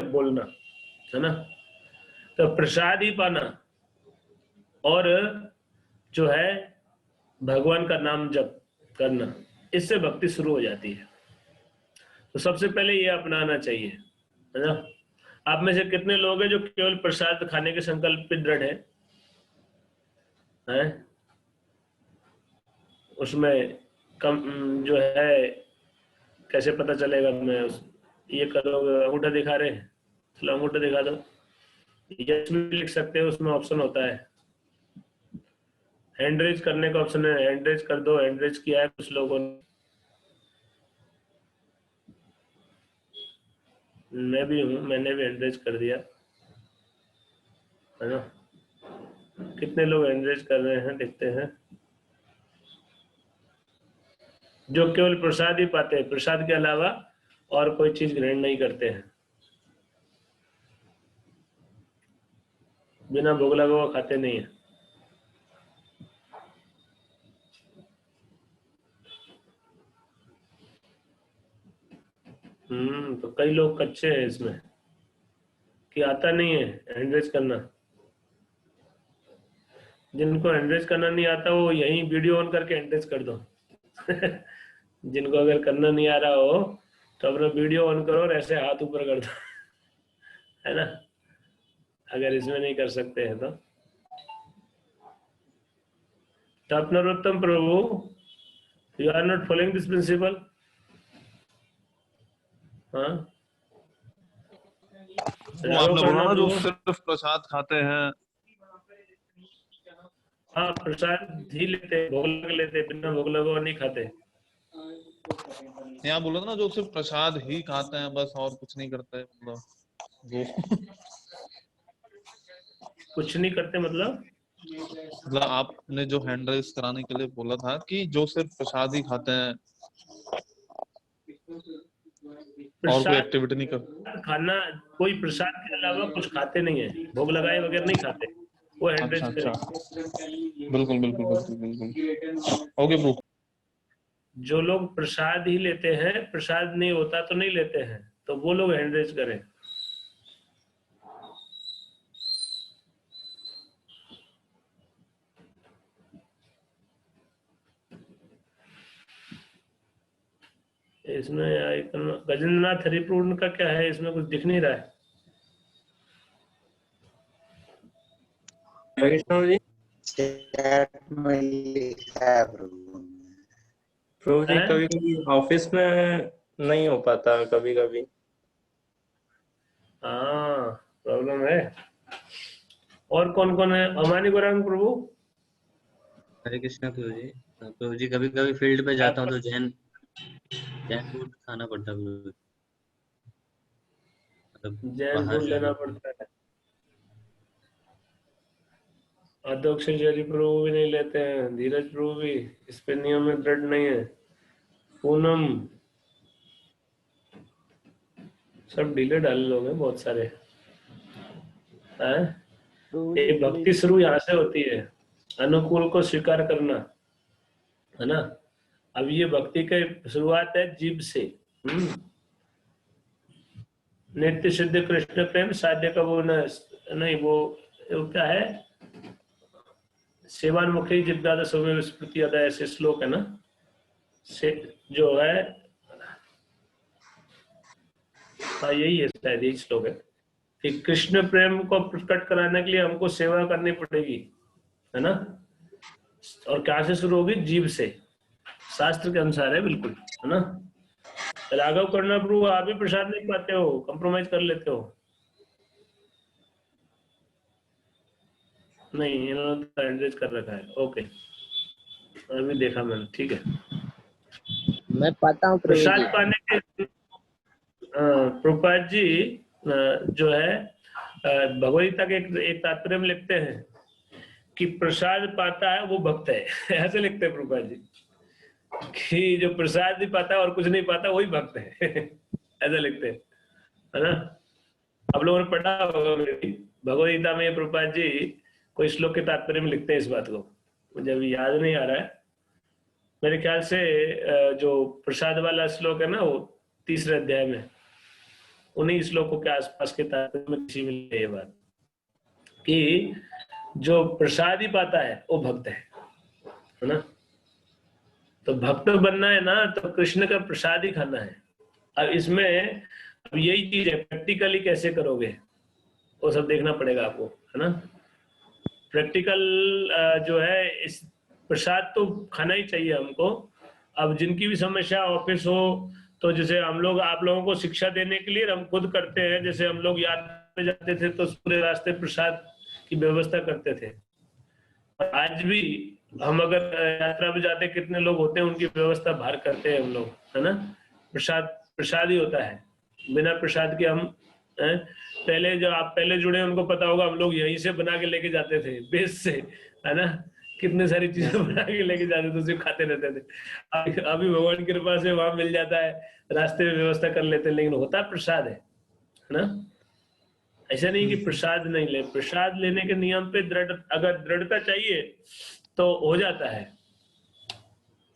बोलना, है ना। तो प्रसाद ही पाना और जो है भगवान का नाम जप करना, इससे भक्ति शुरू हो जाती है। तो सबसे पहले ये अपनाना चाहिए, है ना। आप में से कितने लोग हैं जो केवल प्रसाद खाने के संकल्प पे दृढ़ है? उसमें कम जो है कैसे पता चलेगा? मैं ये करोगे, अंगूठा दिखा रहे हैं, चलो अंगूठा दिखा दो। यस भी लिख सकते हो, उसमें ऑप्शन होता है, हैंड रेज करने का ऑप्शन है, हैंड रेज कर दो। हैंड रेज किया है कुछ लोगों ने, मैं भी हूँ, मैंने भी हैंड रेज कर दिया, है ना। कितने लोग हैंड रेज कर रहे हैं देखते हैं। जो केवल प्रसाद ही पाते हैं, प्रसाद के अलावा और कोई चीज ग्रहण नहीं करते हैं, बिना भोग लगा हुआ खाते नहीं है। तो कई लोग कच्चे हैं इसमें कि आता नहीं है हैंड रेज करना। जिनको हैंड रेज करना नहीं आता वो यही वीडियो ऑन करके हैंड रेज कर दो। जिनको अगर करना नहीं आ रहा हो तो अपना वीडियो ऑन करो और ऐसे हाथ ऊपर कर दो, है ना, अगर इसमें नहीं कर सकते हैं तो Narottam Prabhu, you are not following this principle. हाँ, आपने बोला ना जो सिर्फ प्रसाद खाते हैं। हाँ, प्रसाद ही लेते, भोग लगा लेते, बिना भोग लगा नहीं खाते। यहाँ बोला था ना जो सिर्फ प्रसाद ही खाते हैं बस, और कुछ नहीं करते, मतलब वो कुछ नहीं करते मतलब आपने जो हैंड रेस कराने के लिए बोला था कि जो सिर्फ प्रसाद ही खाते हैं और कोई एक्टिविटी नहीं करते। खाना, कोई प्रसाद के अलावा कुछ खाते नहीं है, भोग लगाए बगैर नहीं खाते, वो हैंड रेज अच्छा, करें। बिल्कुल बिल्कुल बिल्कुल बिल्कुल, ओके ब्रो। जो लोग प्रसाद ही लेते हैं, प्रसाद नहीं होता तो नहीं लेते हैं, तो वो लोग हैंड रेज करें। इसमें गजेंद्रनाथ हरिपूर्ण का क्या है? इसमें कुछ दिख नहीं रहा है। प्रभु जी कभी कभी ऑफिस में नहीं हो पाता, कभी कभी। हाँ, प्रॉब्लम है। और कौन कौन है? अमानी गुरांग प्रभु। हरे कृष्णा प्रभु जी। प्रभु जी कभी कभी फील्ड पे जाता हूँ तो जैन फूड खाना पड़ता है, मतलब जैन बाहर फूड से। लेना पड़ता है। अध्यक्ष जरी प्रभु भी नहीं लेते हैं, धीरज प्रभु भी इस पे नियम में दृढ़ नहीं है, पूनम, सब ढीले ढाले लोग हैं बहुत सारे। ये भक्ति शुरू यहाँ से होती है, अनुकूल को स्वीकार करना, है ना। अब ये भक्ति की शुरुआत है जीभ से। नित्य सिद्ध कृष्ण प्रेम साध्य का वो नहीं, वो क्या है, सेवान्मुखी जिज्ञासा सौम्य स्मृति अदा, ऐसे श्लोक है ना, से जो है, हाँ यही है शायद, यही श्लोक है कि कृष्ण प्रेम को प्रकट कराने के लिए हमको सेवा करनी पड़ेगी, है ना। और क्या से शुरू होगी? जीव से, शास्त्र के अनुसार है बिल्कुल, है ना। राघव करना प्रभु, आप भी प्रसाद नहीं पाते हो, कंप्रोमाइज कर लेते हो। नहीं, इन्होंने तो एंड्रेज कर रखा है, ओके, अभी देखा मैंने, ठीक है। मैं पाता हूँ प्रसाद पाने के प्रभुपाद जी जो है भगवद गीता के एक तात्पर्य में लिखते हैं कि प्रसाद पाता है वो भक्त है। ऐसे लिखते हैं प्रभुपाद जी कि जो प्रसाद नहीं पाता और कुछ नहीं पाता वही भक्त है। ऐसा लिखते हैं, है ना। आप लोगों ने पढ़ा होगा भगवद गीता में, प्रभुपाद जी कोई श्लोक के तात्पर्य में लिखते हैं इस बात को, मुझे अभी याद नहीं आ रहा है। मेरे ख्याल से जो प्रसाद वाला श्लोक है ना, वो 3रे अध्याय में, उन्हीं श्लोकों के आसपास के तात्पर्य में किसी में ये बात कि जो प्रसाद ही पाता है वो भक्त है ना। तो भक्त बनना है ना तो कृष्ण का प्रसाद ही खाना है। अब इसमें अब यही चीज है, प्रैक्टिकली कैसे करोगे वो सब देखना पड़ेगा आपको, है ना। प्रैक्टिकल जो है इस प्रसाद तो खाना ही चाहिए हमको। अब जिनकी भी समस्या ऑफिस हो तो जैसे हम लोग आप लोगों को शिक्षा देने के लिए हम खुद करते हैं, जैसे हम लोग यात्रा में जाते थे तो पूरे रास्ते प्रसाद की व्यवस्था करते थे। आज भी हम अगर यात्रा में जाते कितने लोग होते हैं उनकी व्यवस्था बाहर करते हैं हम लोग, है ना। प्रसाद ही होता है, बिना प्रसाद के हम पहले जो आप पहले जुड़े उनको पता होगा हम लोग यहीं से बना के लेके जाते थे बेस से, है ना। कितने सारी चीजें बना के लेके जाते थे, उसे खाते रहते थे। अभी भगवान की कृपा से वहां मिल जाता है, रास्ते में व्यवस्था कर लेते हैं, लेकिन होता प्रसाद है ना। ऐसा नहीं कि प्रसाद नहीं ले, प्रसाद लेने के नियम पे अगर दृढ़ता चाहिए तो हो जाता है,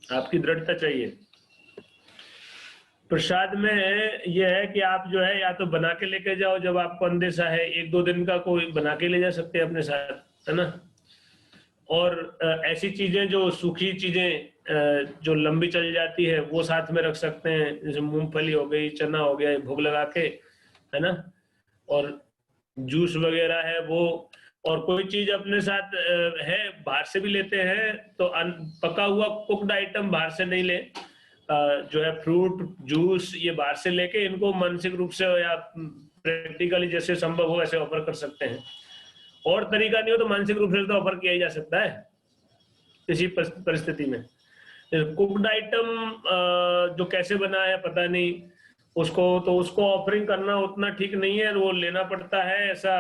आपकी दृढ़ता चाहिए। प्रसाद में यह है कि आप जो है या तो बना के लेके जाओ, जब आपको अंदेशा है 1-2 दिन का कोई बना के ले जा सकते हैं अपने साथ, है ना। और ऐसी चीजें जो सूखी चीजें जो लंबी चल जाती है वो साथ में रख सकते हैं, जैसे मूंगफली हो गई, चना हो गया, भोग लगा के, है ना। और जूस वगैरह है वो, और कोई चीज अपने साथ है बाहर से भी लेते हैं तो पका हुआ कुक्ड आइटम बाहर से नहीं ले, जो है फ्रूट जूस ये बाहर से लेके इनको मानसिक रूप से या प्रैक्टिकली जैसे संभव हो ऐसे ऑफर कर सकते हैं। और तरीका नहीं हो तो मानसिक रूप से तो ऑफर किया ही जा सकता है किसी परिस्थिति में। कुक्ड आइटम जो कैसे बना है पता नहीं उसको ऑफरिंग करना उतना ठीक नहीं है, वो लेना पड़ता है, ऐसा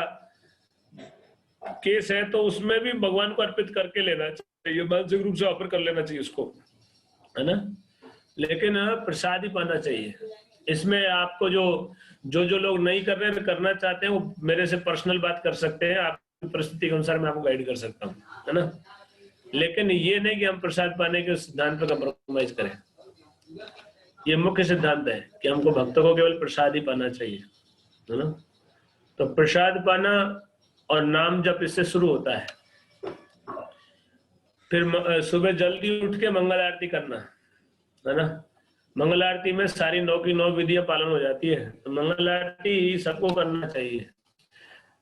केस है। तो उसमें भी भगवान को अर्पित करके लेना चाहिए, मानसिक रूप से ऑफर कर लेना चाहिए उसको, है ना। लेकिन प्रसाद ही पाना चाहिए। इसमें आपको जो लोग नहीं कर रहे करना चाहते हैं वो मेरे से पर्सनल बात कर सकते हैं, आपकी परिस्थिति के अनुसार मैं आपको गाइड कर सकता हूँ, है ना। लेकिन ये नहीं कि हम प्रसाद पाने के सिद्धांत पर कंप्रोमाइज करें। ये मुख्य सिद्धांत है कि हमको भक्तों को केवल प्रसाद ही पाना चाहिए, है ना। तो प्रसाद पाना और नाम जप इससे शुरू होता है। फिर सुबह जल्दी उठ के मंगल आरती करना, है ना। मंगल आरती में सारी 9 की 9 विधियां पालन हो जाती है, तो मंगल आरती सबको करना चाहिए,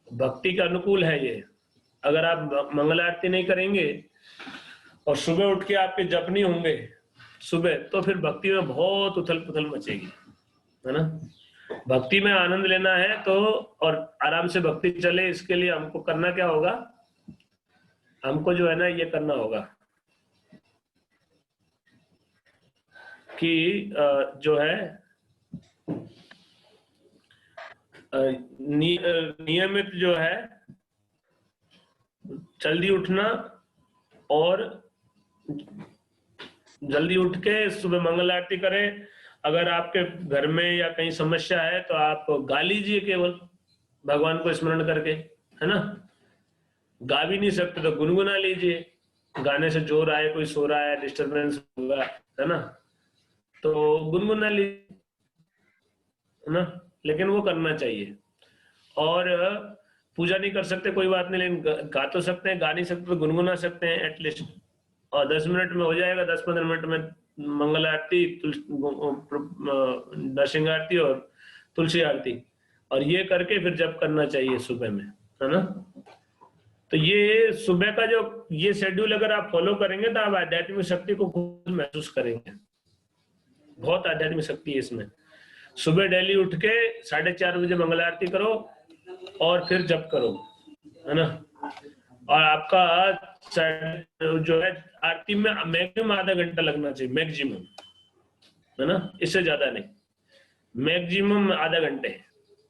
भक्ति के अनुकूल है ये। अगर आप मंगल आरती नहीं करेंगे और सुबह उठ के आपके जप नहीं होंगे सुबह, तो फिर भक्ति में बहुत उथल पुथल मचेगी, है ना। भक्ति में आनंद लेना है तो और आराम से भक्ति चले, इसके लिए हमको करना क्या होगा, हमको जो है ना ये करना होगा कि जो है नियमित जो है जल्दी उठना, और जल्दी उठ के सुबह मंगल आरती करें। अगर आपके घर में या कहीं समस्या है तो आप गा लीजिए केवल भगवान को स्मरण करके, है ना। गा भी नहीं सकते तो गुनगुना लीजिए, गाने से जोर आए, कोई सो रहा है डिस्टरबेंस होगा, है ना, तो गुनगुना लीजिए, है ना। लेकिन वो करना चाहिए। और पूजा नहीं कर सकते कोई बात नहीं, लेकिन गा तो सकते हैं, गा नहीं सकते तो गुनगुना सकते हैं एटलीस्ट। और 10 मिनट में हो जाएगा, 10-15 मिनट में मंगल आरती, नरसिंह आरती और तुलसी आरती, और ये करके फिर जप करना चाहिए सुबह में, है ना। तो ये सुबह का जो ये शेड्यूल अगर आप फॉलो करेंगे तो आप आध्यात्मिक शक्ति को खुद महसूस करेंगे। बहुत आध्यात्मिक शक्ति है इसमें। सुबह डेली उठ के 4:30 बजे मंगल आरती करो और फिर जप करो, है ना। और आपका जो है आरती में मैक्सिमम आधा घंटा लगना चाहिए, मैक्सिमम, है ना, इससे ज्यादा नहीं, मैक्सिमम आधा घंटे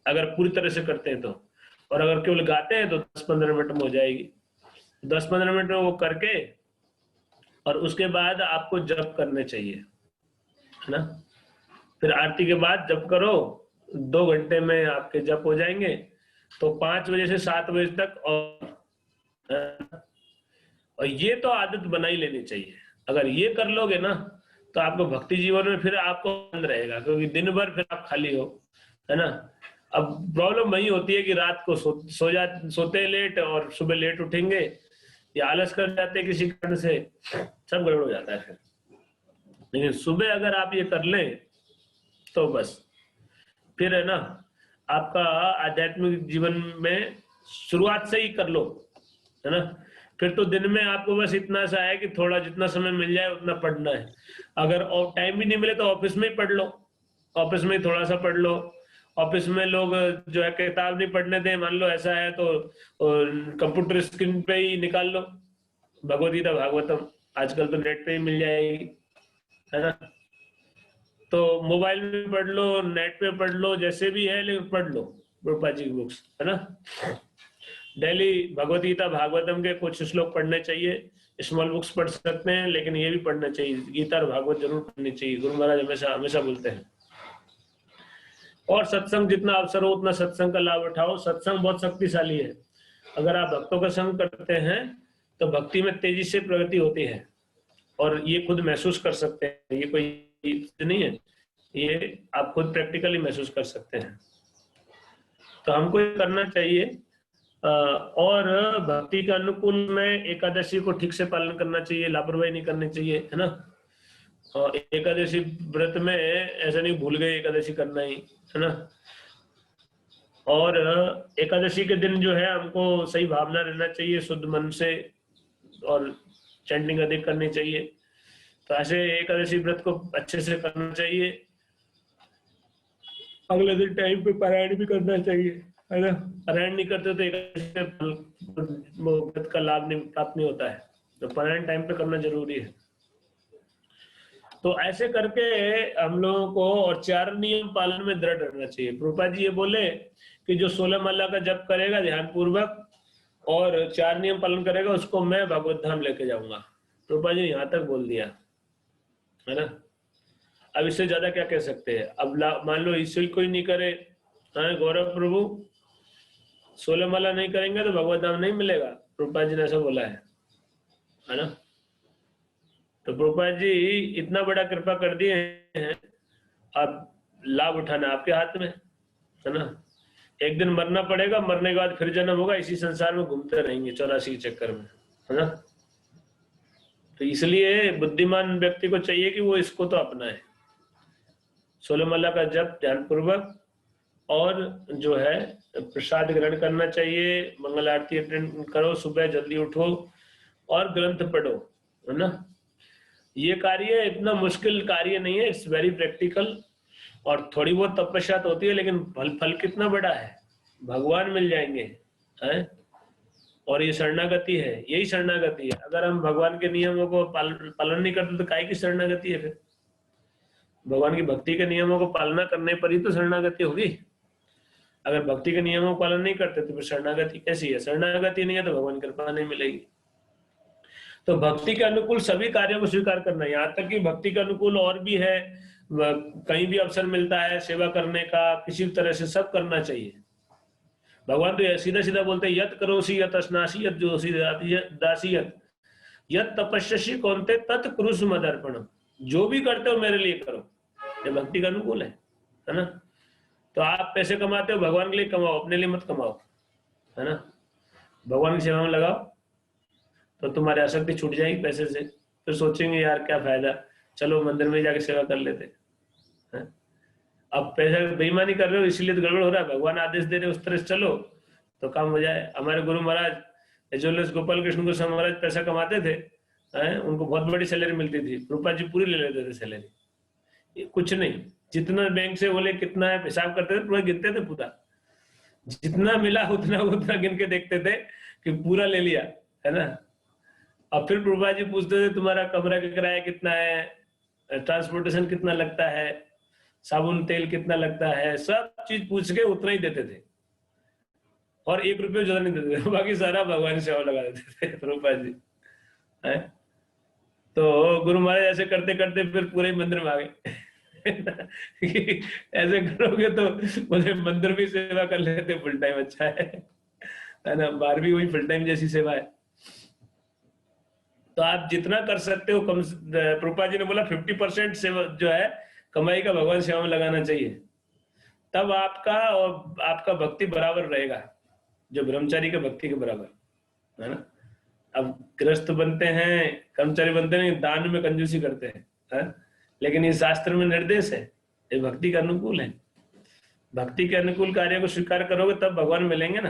अगर पूरी तरह से करते हैं तो। और अगर केवल गाते हैं तो 10-15 मिनट में हो जाएगी। 10-15 मिनट में वो करके और उसके बाद आपको जप करने चाहिए, है ना। फिर आरती के बाद जप करो, 2 घंटे में आपके जप हो जाएंगे। तो 5 बजे से 7 बजे तक, और ये तो आदत बना ही लेनी चाहिए। अगर ये कर लोगे ना तो आपको भक्ति जीवन में फिर आपको आनंद रहेगा, क्योंकि दिन भर फिर आप खाली हो, है ना। अब प्रॉब्लम वही होती है कि रात को सोते लेट और सुबह लेट उठेंगे या आलस कर जाते हैं किसी कारण से, सब गड़बड़ हो जाता है फिर। लेकिन सुबह अगर आप ये कर लें तो बस फिर है ना, आपका आध्यात्मिक जीवन में शुरुआत से ही कर लो, है ना। फिर तो दिन में आपको बस इतना सा है कि थोड़ा जितना समय मिल जाए उतना पढ़ना है। अगर टाइम भी नहीं मिले तो ऑफिस में ही पढ़ लो, ऑफिस में ही थोड़ा सा पढ़ लो। ऑफिस में लोग जो है किताब नहीं पढ़ने दें, मान लो ऐसा है तो कंप्यूटर स्क्रीन पे ही निकाल लो भगवद गीता भागवतम, आजकल तो नेट पे ही मिल जाएगी, है ना। तो मोबाइल में पढ़ लो, नेट पे पढ़ लो, जैसे भी है लेकिन पढ़ लो प्रभुपाद जी की बुक्स, है ना। डेली भगवद गीता भागवतम के कुछ श्लोक पढ़ने चाहिए। स्मॉल बुक्स पढ़ सकते हैं लेकिन ये भी पढ़ना चाहिए, गीता और भागवत जरूर पढ़नी चाहिए, गुरु महाराज हमेशा हमेशा बोलते हैं। और सत्संग, जितना अवसर हो उतना सत्संग का लाभ उठाओ। सत्संग बहुत शक्तिशाली है। अगर आप भक्तों का संग करते हैं तो भक्ति में तेजी से प्रगति होती है, और ये खुद महसूस कर सकते हैं, ये कोई नहीं है, ये आप खुद प्रैक्टिकली महसूस कर सकते हैं। तो हमको ये करना चाहिए। और भक्ति के अनुकूल में एकादशी को ठीक से पालन करना चाहिए, लापरवाही नहीं करनी चाहिए, है ना। और एकादशी व्रत में ऐसा नहीं भूल गए एकादशी करना ही, है ना। और एकादशी के दिन जो है हमको सही भावना रहना चाहिए, शुद्ध मन से, और चैंटिंग अधिक करनी चाहिए। तो ऐसे एकादशी व्रत को अच्छे से करना चाहिए। अगले दिन टाइम पे पारायण भी करना चाहिए, है ना। पारायण नहीं करते तो एकादशी व्रत का लाभ नहीं प्राप्त नहीं होता है, तो पारायण टाइम पे करना जरूरी है। तो ऐसे करके हम लोगों को, और 4 नियम पालन में दृढ़ रहना चाहिए। प्रभुपाद जी ये बोले कि जो 16 माला का जप करेगा ध्यान पूर्वक और 4 नियम पालन करेगा, उसको मैं भगवत धाम लेके जाऊंगा। प्रभुपाद जी ने यहाँ तक बोल दिया, है ना। अब इससे ज्यादा क्या कह सकते हैं। अब मान लो इससे कोई नहीं करे, हाँ गौरव प्रभु 16 माला नहीं करेंगे तो भगवत धाम नहीं मिलेगा, प्रभुपाद जी ने ऐसा बोला है ना। तो प्रभुपाद जी इतना बड़ा कृपा कर दिए हैं, अब लाभ उठाना आपके हाथ में, है ना। एक दिन मरना पड़ेगा, मरने के बाद फिर जन्म होगा, इसी संसार में घूमते रहेंगे 84 चक्कर में, है ना। तो इसलिए बुद्धिमान व्यक्ति को चाहिए कि वो इसको तो अपनाए, 16 माला का जप ध्यान पूर्वक, और जो है प्रसाद ग्रहण करना चाहिए, मंगल आरती अटेंड करो, सुबह जल्दी उठो और ग्रंथ पढ़ो, है ना। ये कार्य इतना मुश्किल कार्य नहीं है, इट्स वेरी प्रैक्टिकल। और थोड़ी बहुत तपस्या तो होती है लेकिन फल कितना बड़ा है, भगवान मिल जाएंगे, है। और ये शरणागति है, यही शरणागति है। अगर हम भगवान के नियमों को पालन नहीं करते तो काय की शरणागति है फिर। भगवान की भक्ति के नियमों को पालना करने पर ही तो शरणागति होगी। अगर भक्ति के नियमों को पालन नहीं करते तो फिर शरणागति कैसी है। शरणागति नहीं है तो भगवान की कृपा नहीं मिलेगी। तो भक्ति के अनुकूल सभी कार्यों को स्वीकार करना, यहाँ तक कि भक्ति के अनुकूल और भी है, कहीं भी अवसर मिलता है सेवा करने का, किसी तरह से सब करना चाहिए। भगवान तो सीधा सीधा बोलते हैं, यत करोसी यत स्नासी यत जोशी दासीयत यत तपस्यसी कौनते तत् कुरुष मदर्पणम। जो भी करते हो मेरे लिए करो, ये भक्ति का अनुकूल है ना। तो आप पैसे कमाते हो भगवान के लिए कमाओ, अपने लिए मत कमाओ, है ना। भगवान की सेवा में लगाओ तो तुम्हारी आसक्ति छूट जाएगी पैसे से। फिर सोचेंगे यार क्या फायदा, चलो मंदिर में जाके सेवा कर लेते हैं। अब पैसा बेईमानी कर रहे हो इसलिए तो गड़बड़ हो रहा है। भगवान आदेश दे रहे उस तरह से चलो तो काम हो जाए। हमारे गुरु महाराज ज्वेलर्स गोपाल कृष्ण गोस्वामी महाराज पैसा कमाते थे, उनको बहुत बड़ी सैलरी मिलती थी, प्रभुपाद जी पूरी ले लेते थे सैलरी, कुछ नहीं। जितना बैंक से बोले कितना है हिसाब करते थे, पूरा गिनते थे, पूरा जितना मिला उतना उतना गिन के देखते थे कि पूरा ले लिया, है ना। और फिर प्रभुपाद जी पूछते थे तुम्हारा कमरा का किराया कितना है, ट्रांसपोर्टेशन कितना लगता है, साबुन तेल कितना लगता है, सब चीज पूछ के उतना ही देते थे और 1 रुपये ज्यादा नहीं देते थे। बाकी सारा भगवान सेवा लगा देते थे प्रभुपाद जी, है। तो गुरु महाराज ऐसे करते करते फिर पूरे मंदिर में आ गए। ऐसे करोगे तो बोले मंदिर भी सेवा कर लेते, फुल टाइम अच्छा है ना। बाहर भी वही फुल टाइम जैसी सेवा है। तो आप जितना कर सकते हो कम, प्रभुपाद जी ने बोला 50% सेवा जो है कमाई का भगवान सेवा में लगाना चाहिए। तब आपका और आपका भक्ति बराबर रहेगा, जो ब्रह्मचारी के भक्ति के बराबर, है ना। अब गृहस्थ बनते हैं, कर्मचारी बनते हैं, दान में कंजूसी करते हैं, है? लेकिन ये शास्त्र में निर्देश है, ये भक्ति के अनुकूल है। भक्ति के अनुकूल कार्य को स्वीकार करोगे तब भगवान मिलेंगे ना।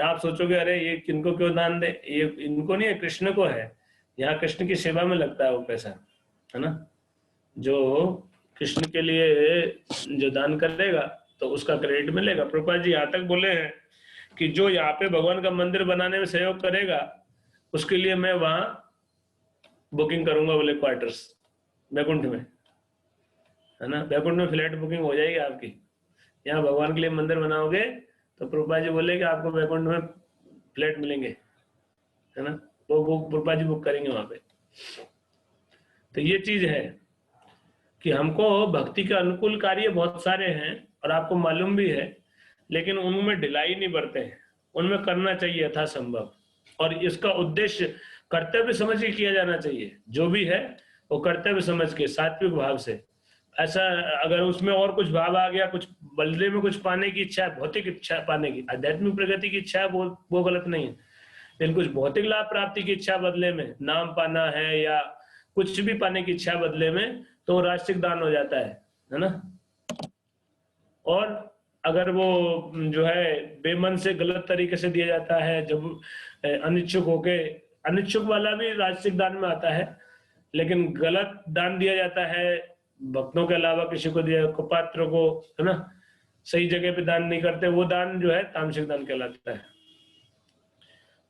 आप सोचोगे अरे ये किनको क्यों दान दे, ये इनको नहीं है, कृष्ण को है, यहाँ कृष्ण की सेवा में लगता है वो पैसा, है ना। जो कृष्ण के लिए जो दान करेगा तो उसका क्रेडिट मिलेगा। प्रभुपाद जी यहाँ तक बोले हैं कि जो यहाँ पे भगवान का मंदिर बनाने में सहयोग करेगा उसके लिए मैं वहां बुकिंग करूंगा, बोले क्वार्टर्स बैकुंठ में, है ना। बैकुंठ में फ्लैट बुकिंग हो जाएगी आपकी। यहाँ भगवान के लिए मंदिर बनाओगे तो प्रभुपाद जी बोले कि आपको बैकुंठ में फ्लैट मिलेंगे, है ना। वो प्रभुपाद जी बुक करेंगे वहां पे। तो ये चीज है कि हमको भक्ति के अनुकूल कार्य बहुत सारे हैं और आपको मालूम भी है, लेकिन उनमें ढिलाई नहीं बरते हैं, उनमें करना चाहिए यथासंभव। और इसका उद्देश्य कर्तव्य समझ के किया जाना चाहिए, जो भी है वो कर्तव्य समझ के सात्विक भाव से। ऐसा अगर उसमें और कुछ भाव आ गया, कुछ बदले में कुछ पाने की इच्छा है, भौतिक इच्छा पाने की, आध्यात्मिक प्रगति की इच्छा है, वो गलत नहीं है। लेकिन कुछ भौतिक लाभ प्राप्ति की इच्छा बदले में, नाम पाना है या कुछ भी पाने की इच्छा बदले में, तो राष्ट्रिक दान हो जाता है ना। और अगर वो जो है बेमन से गलत तरीके से दिया जाता है, जब अनिच्छुक होके, अनिच्छुक वाला भी राजसिक दान में आता है, लेकिन गलत दान दिया जाता है, भक्तों के अलावा किसी को दिया, कुपात्र को, है ना, सही जगह पे दान नहीं करते, वो दान जो है तामसिक दान कहलाता है।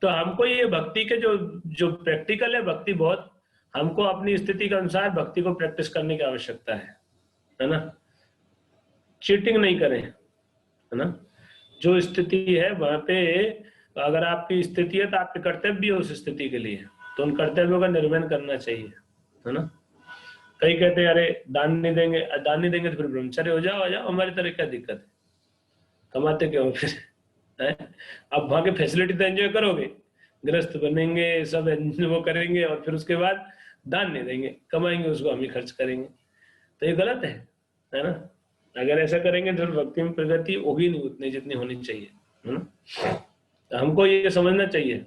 तो हमको ये भक्ति के जो प्रैक्टिकल है, भक्ति बहुत हमको अपनी स्थिति के अनुसार भक्ति को प्रैक्टिस करने की आवश्यकता है ना। चीटिंग नहीं करें, है ना। जो स्थिति है वहां पे अगर आपकी स्थिति है तो आपके कर्तव्य भी है उस स्थिति के लिए, तो उन कर्तव्यों का निर्वहन करना चाहिए, है ना। कई कहते हैं अरे दान नहीं देंगे तो फिर ब्रह्मचारी हो जाओ, हमारी तरह क्या दिक्कत है, कमाते क्यों फिर है? अब वहां के फैसिलिटी तो एंजॉय करोगे, गृहस्थ बनेंगे, सब वो करेंगे, और फिर उसके बाद दान नहीं देंगे, कमाएंगे उसको हम ही खर्च करेंगे, तो ये गलत है ना। अगर ऐसा करेंगे तो भक्ति में प्रगति होगी नहीं उतनी जितनी होनी चाहिए, है ना। तो हमको ये समझना चाहिए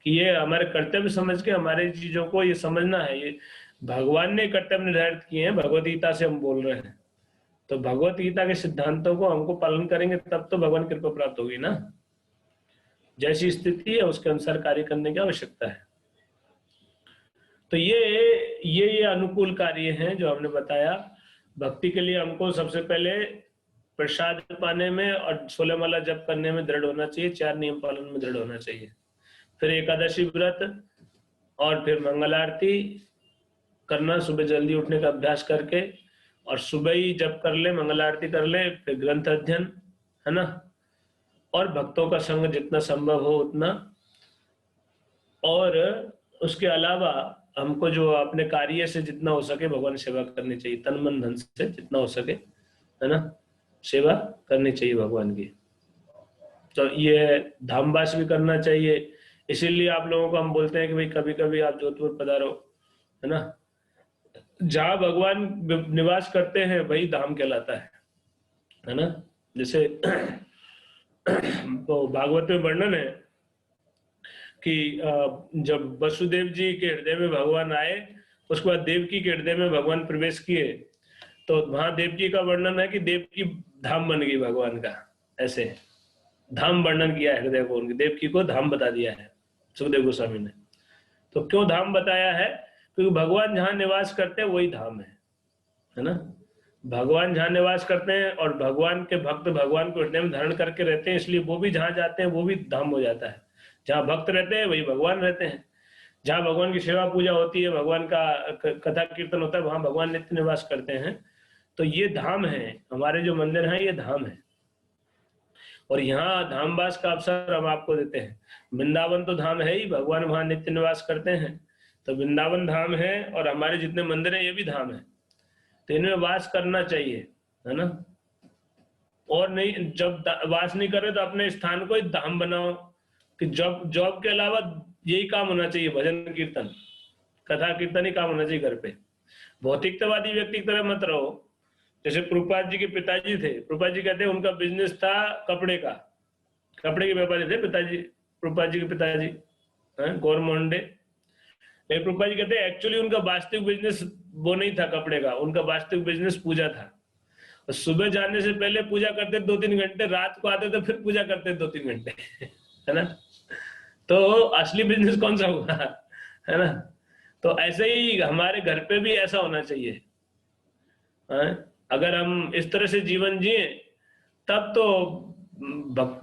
कि ये हमारे कर्तव्य समझ के हमारे चीजों को ये समझना है, ये भगवान ने कर्तव्य निर्धारित किए हैं, भगवत गीता से हम बोल रहे हैं, तो भगवत गीता के सिद्धांतों को हमको पालन करेंगे तब तो भगवान कृपा प्राप्त होगी ना। जैसी स्थिति है उसके अनुसार कार्य करने की आवश्यकता है। तो ये अनुकूल कार्य हैं जो हमने बताया। भक्ति के लिए हमको सबसे पहले प्रसाद पाने में और 16 माला जप करने में दृढ़ होना चाहिए, 4 नियम पालन में दृढ़ होना चाहिए, फिर एकादशी व्रत, और फिर मंगल आरती करना, सुबह जल्दी उठने का अभ्यास करके, और सुबह ही जप कर ले, मंगल आरती कर ले, फिर ग्रंथ अध्ययन, है ना, और भक्तों का संग जितना संभव हो उतना। और उसके अलावा हमको जो अपने कार्य से जितना हो सके भगवान सेवा करनी चाहिए, तन मन धन से जितना हो सके, है ना, सेवा करनी चाहिए भगवान की। तो ये धामवास भी करना चाहिए, इसीलिए आप लोगों को हम बोलते हैं कि भाई कभी कभी आप जोधपुर पधारो, है ना। जहाँ भगवान निवास करते हैं वही धाम कहलाता है ना। जैसे तो भागवत में वर्णन है कि जब वसुदेव जी के हृदय में भगवान आए, उसके बाद देवकी के हृदय में भगवान प्रवेश किए, तो वहां देवकी का वर्णन है कि देवकी धाम बन गई भगवान का, ऐसे धाम वर्णन किया है हृदय को, उनकी देवकी को धाम बता दिया है सुखदेव गोस्वामी ने। तो क्यों धाम बताया है? क्योंकि भगवान जहाँ निवास करते हैं वही धाम है ना। भगवान जहाँ निवास करते हैं और भगवान के भक्त भगवान को हृदय में धारण करके रहते हैं, इसलिए वो भी जहाँ जाते हैं वो भी धाम हो जाता है। जहाँ भक्त रहते हैं वही भगवान रहते हैं, जहाँ भगवान की सेवा पूजा होती है, भगवान का कथा कीर्तन होता है, वहां भगवान नित्य निवास करते हैं। तो ये धाम है, हमारे जो मंदिर हैं ये धाम है, और यहाँ धामवास का अवसर हम आपको देते हैं। वृंदावन तो धाम है ही, भगवान वहां नित्य निवास करते हैं, तो वृंदावन धाम है, और हमारे जितने मंदिर हैं ये भी धाम है, तो इनमें वास करना चाहिए, है ना। और नहीं, जब वास नहीं करे तो अपने स्थान को ही धाम बनाओ, कि जॉब के अलावा यही काम होना चाहिए, भजन कीर्तन कथा कीर्तन ही काम होना चाहिए घर पे। भौतिकतावादी व्यक्ति की तरह मत रहो जैसे प्रभुपाद जी के पिताजी थे, प्रभुपाद जी कहते हैं उनका बिजनेस था कपड़े का, कपड़े के व्यापारी थे पिताजी, प्रभुपाद जी के पिताजी गौर मोहन डे। लेकिन प्रभुपाद जी कहते हैं एक्चुअली उनका वास्तविक बिजनेस वो नहीं था कपड़े का, उनका वास्तविक बिजनेस पूजा था। और सुबह जाने से पहले पूजा करते 2-3 घंटे, रात को आते तो फिर पूजा करते 2-3 घंटे है ना। तो असली बिजनेस कौन सा हुआ, है ना। तो ऐसे ही हमारे घर पे भी ऐसा होना चाहिए। अगर हम इस तरह से जीवन जिए तब तो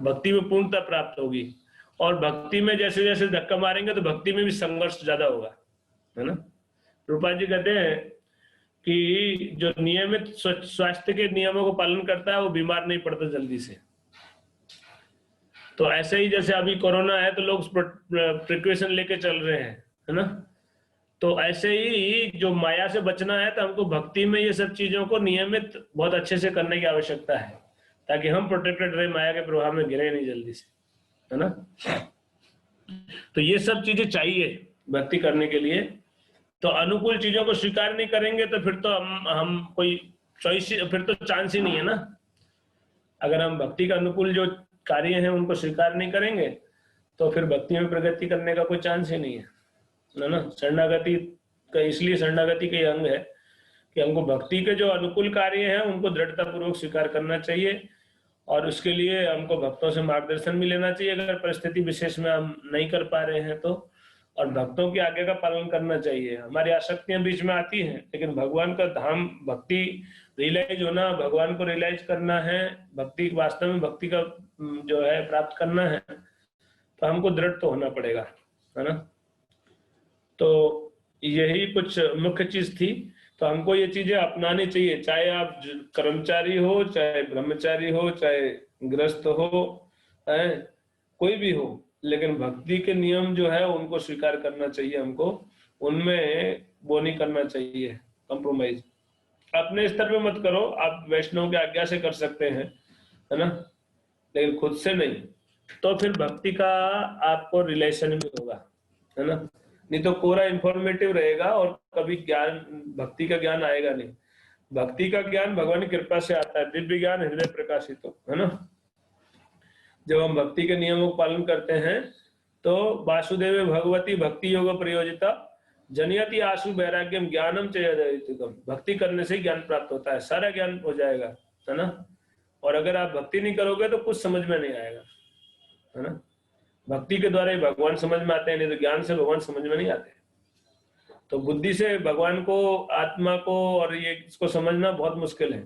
भक्ति में पूर्णता प्राप्त होगी। और भक्ति में जैसे जैसे धक्का मारेंगे तो भक्ति में भी संघर्ष ज्यादा होगा, है ना। रूपा जी कहते हैं कि जो नियमित स्वास्थ्य के नियमों को पालन करता है वो बीमार नहीं पड़ता जल्दी से। तो ऐसे ही जैसे अभी कोरोना है तो लोग प्रिकॉशन लेके चल रहे हैं, है ना। तो ऐसे ही जो माया से बचना है तो हमको भक्ति में ये सब चीजों को नियमित बहुत अच्छे से करने की आवश्यकता है, ताकि हम प्रोटेक्टेड रहे, माया के प्रभाव में गिरे नहीं जल्दी से, है ना। तो ये सब चीजें चाहिए भक्ति करने के लिए। तो अनुकूल चीजों को स्वीकार नहीं करेंगे तो फिर तो हम कोई चॉइस, फिर तो चांस ही नहीं है ना। अगर हम भक्ति का अनुकूल जो कार्य हैं उनको स्वीकार नहीं करेंगे तो फिर भक्ति में प्रगति करने का कोई चांस ही नहीं है ना। शरणागति का इसलिए शरणागति के अंग है कि हमको भक्ति के जो अनुकूल कार्य हैं उनको दृढ़ता पूर्वक स्वीकार करना चाहिए, और उसके लिए हमको भक्तों से मार्गदर्शन भी लेना चाहिए अगर परिस्थिति विशेष में हम नहीं कर पा रहे हैं तो, और भक्तों की आज्ञा का पालन करना चाहिए। हमारी आसक्तियां बीच में आती हैं, लेकिन भगवान का धाम भक्ति रियलाइज होना, भगवान को रियलाइज करना है, भक्ति वास्तव में भक्ति का जो है प्राप्त करना है, तो हमको दृढ़ तो होना पड़ेगा, है ना। तो यही कुछ मुख्य चीज थी। तो हमको ये चीजें अपनानी चाहिए, चाहे आप कर्मचारी हो, चाहे ब्रह्मचारी हो, चाहे गृहस्थ हो, कोई भी हो, लेकिन भक्ति के नियम जो है उनको स्वीकार करना चाहिए हमको, उनमें वो नहीं करना चाहिए कंप्रोमाइज। अपने स्तर पे मत करो, आप वैष्णव की आज्ञा से कर सकते हैं, है ना, लेकिन खुद से नहीं, तो फिर भक्ति का आपको रिलेशन भी होगा, है ना। नहीं तो पूरा इंफॉर्मेटिव रहेगा और कभी ज्ञान, भक्ति का ज्ञान आएगा नहीं। भक्ति का ज्ञान भगवान की कृपा से आता है, दिव्य ज्ञान हृदय प्रकाशित हो, है ना। जब हम भक्ति के नियमों का पालन करते हैं तो वासुदेव भगवती भक्ति योग प्रयोजिता जनयति आशु वैराग्यम ज्ञानम चयम, भक्ति करने से ज्ञान प्राप्त होता है, सारा ज्ञान हो जाएगा, है ना। और अगर आप भक्ति नहीं करोगे तो कुछ समझ में नहीं आएगा, है ना। भक्ति के द्वारा ही भगवान समझ में आते हैं, नहीं तो ज्ञान से भगवान समझ में नहीं आते। तो बुद्धि से भगवान को, आत्मा को और ये इसको समझना बहुत मुश्किल है।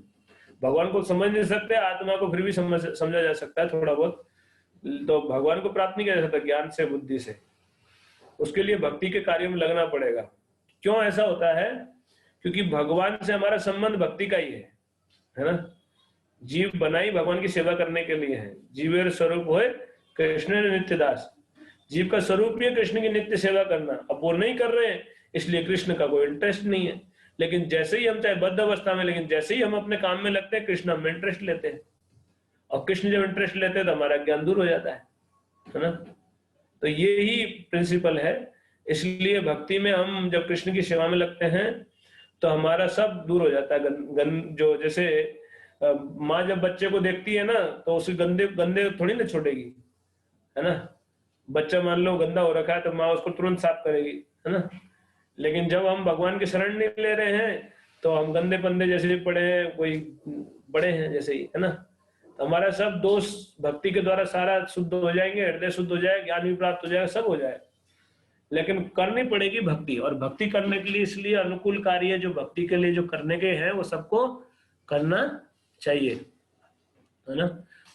भगवान को समझ नहीं सकते, आत्मा को फिर भी समझा जा सकता है थोड़ा बहुत। तो भगवान को प्राप्त नहीं किया जा सकता ज्ञान से, बुद्धि से। उसके लिए भक्ति के कार्य में लगना पड़ेगा। क्यों ऐसा होता है? क्योंकि भगवान से हमारा संबंध भक्ति का ही है ना। जीव बनाई भगवान की सेवा करने के लिए है। जीवेर स्वरूप होए कृष्ण ने नित्य दास, जीव का स्वरूप ही है कृष्ण की नित्य सेवा करना। अब वो नहीं कर रहे हैं इसलिए कृष्ण का कोई इंटरेस्ट नहीं है। लेकिन जैसे ही हम, चाहे बद्ध अवस्था में, लेकिन जैसे ही हम अपने काम में लगते हैं कृष्ण हमें इंटरेस्ट लेते हैं, और कृष्ण जब इंटरेस्ट लेते हैं तो हमारा ज्ञान दूर हो जाता है ना। तो ये ही प्रिंसिपल है। इसलिए भक्ति में हम जब कृष्ण की सेवा में लगते हैं तो हमारा सब दूर हो जाता है। जो जैसे माँ जब बच्चे को देखती है ना तो उसे गंदे गंदे थोड़ी ना छोड़ेगी, है ना। बच्चा मान लो गंदा हो रखा है तो माँ उसको तुरंत साफ करेगी, है ना। लेकिन जब हम भगवान की शरण नहीं ले रहे हैं तो हम गंदे पंदे जैसे भी पड़े हैं, कोई बड़े हैं जैसे ही, है ना। तो हमारा सब दोष भक्ति के द्वारा सारा शुद्ध हो जाएंगे, हृदय शुद्ध हो जाएगा, ज्ञान भी प्राप्त हो जाएगा, सब हो जाएगा। लेकिन करनी पड़ेगी भक्ति, और भक्ति करने के लिए इसलिए अनुकूल कार्य जो भक्ति के लिए जो करने के हैं वो सबको करना चाहिए, है ना।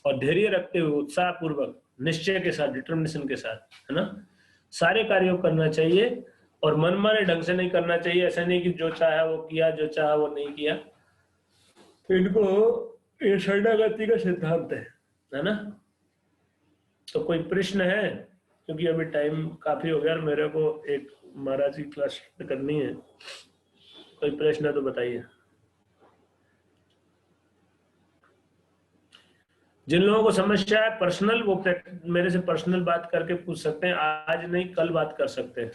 और धैर्य रखते हुए, उत्साह पूर्वक, निश्चय के साथ, डिटर्मिनेशन के साथ, है ना, सारे कार्यों करना चाहिए। और मनमाने ढंग से नहीं करना चाहिए। ऐसा नहीं कि जो चाहा वो किया, जो चाहा वो नहीं किया। तो इनको ये शरणागति का सिद्धांत है ना। तो कोई प्रश्न है? क्योंकि अभी टाइम काफी हो गया और मेरे को एक महाराज की क्लास करनी है। कोई प्रश्न है तो बताइए। जिन लोगों को समस्या है पर्सनल, वो मेरे से पर्सनल बात करके पूछ सकते हैं। आज नहीं, कल बात कर सकते हैं।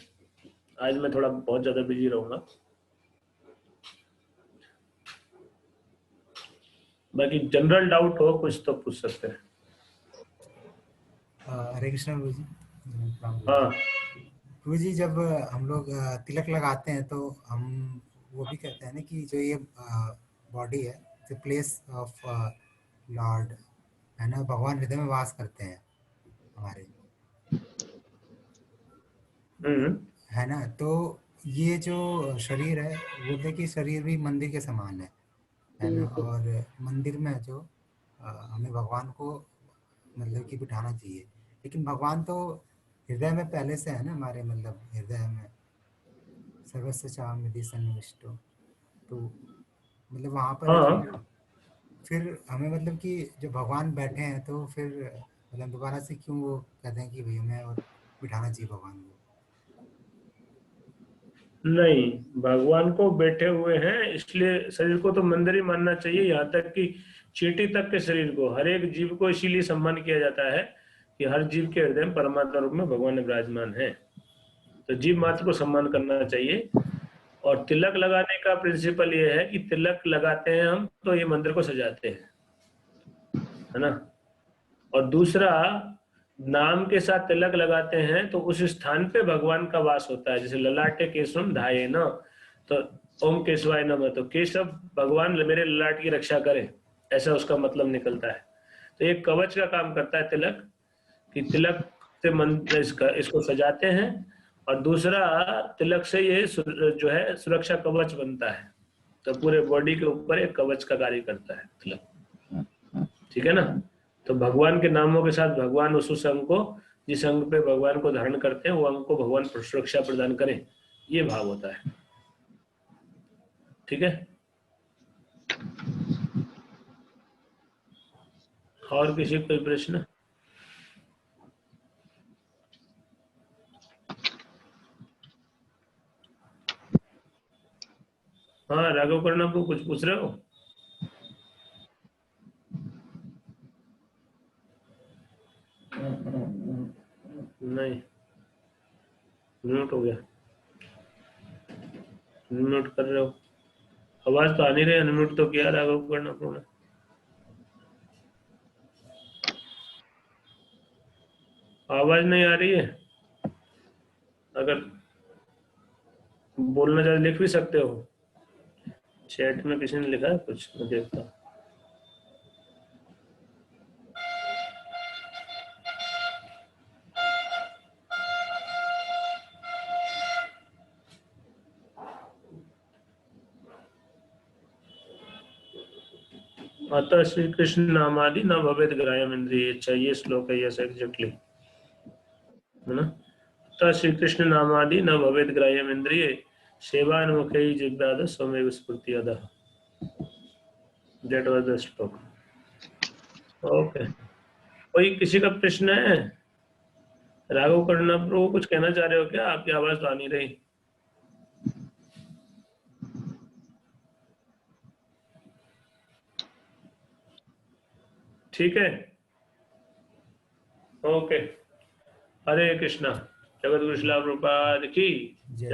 आज मैं थोड़ा बहुत ज्यादा बिजी रहूंगा। बाकी जनरल डाउट हो कुछ तो पूछ सकते हैं। हरे कृष्णा प्रभु जी। हाँ प्रभु जी, जब हम लोग तिलक लगाते हैं तो हम वो भी कहते हैं ना कि जो ये बॉडी है द प्लेस ऑफ लॉर्ड है ना, भगवान हृदय में वास करते हैं हमारे, है ना। तो ये जो शरीर है, बोलते कि शरीर भी मंदिर के समान है ना। और मंदिर में जो हमें भगवान को मतलब कि बिठाना चाहिए, लेकिन भगवान तो हृदय में पहले से है ना हमारे, मतलब हृदय में सर्वस्व चाहमिति सन्निविष्टो। तो मतलब वहाँ पर हाँ फिर हमें मतलब कि जो भगवान बैठे हैं तो फिर मतलब दोबारा से क्यों वो कहते हैं कि भैया मैं और बिठाना चाहिए भगवान को। नहीं, भगवान को बैठे हुए हैं इसलिए शरीर को तो मंदिर ही मानना चाहिए। यहाँ तक कि चींटी तक के शरीर को, हर एक जीव को इसीलिए सम्मान किया जाता है कि हर जीव के हृदय में परमात्मा रूप में भगवान विराजमान है। तो जीव मात्र को सम्मान करना चाहिए। और तिलक लगाने का प्रिंसिपल ये है कि तिलक लगाते हैं हम तो ये मंदिर को सजाते हैं, है ना। और दूसरा, नाम के साथ तिलक लगाते हैं तो उस स्थान पे भगवान का वास होता है। जैसे ललाटे केशवम धाये न, तो ओम केशवाय नमः, तो केशव भगवान मेरे ललाट की रक्षा करे, ऐसा उसका मतलब निकलता है। तो एक कवच का काम करता है तिलक, कि तिलक से इसको सजाते हैं। और दूसरा, तिलक से ये जो है सुरक्षा कवच बनता है। तो पूरे बॉडी के ऊपर एक कवच का कार्य करता है तिलक, ठीक है ना। तो भगवान के नामों के साथ भगवान उस अंग को, जिस अंग पे भगवान को धारण करते हैं वो अंग को भगवान सुरक्षा प्रदान करें, ये भाव होता है, ठीक है। और किसी कोई प्रश्न? हाँ राघव करना को कुछ पूछ रहे हो? नहीं, म्यूट हो गया। म्यूट कर रहे हो, आवाज तो आ नहीं रही, अनम्यूट तो किया राघव करना को। आवाज नहीं आ रही है, अगर बोलना चाहे लिख भी सकते हो। चैट में किसी ने लिखा है कुछ, मैं देखता हूँ। अतः श्री कृष्ण नामादि न भवेद ग्राह्यम इंद्रिय। अच्छा ये श्लोक है, यस एग्जैक्टली, है ना। अतः श्री कृष्ण नामादि न भवेद ग्राह्यम इंद्रिय सेवान्मुखे जिज्ञासा स्वमेव स्फूर्ति अदः। दैट वाज द श्लोक। ओके, कोई किसी का प्रश्न है? राघव करना प्रभु कुछ कहना चाह रहे हो क्या? आपकी आवाज तो आ नहीं रही। ठीक है, ओके। हरे कृष्णा। जगत गुरु श्रील प्रभुपाद की जय।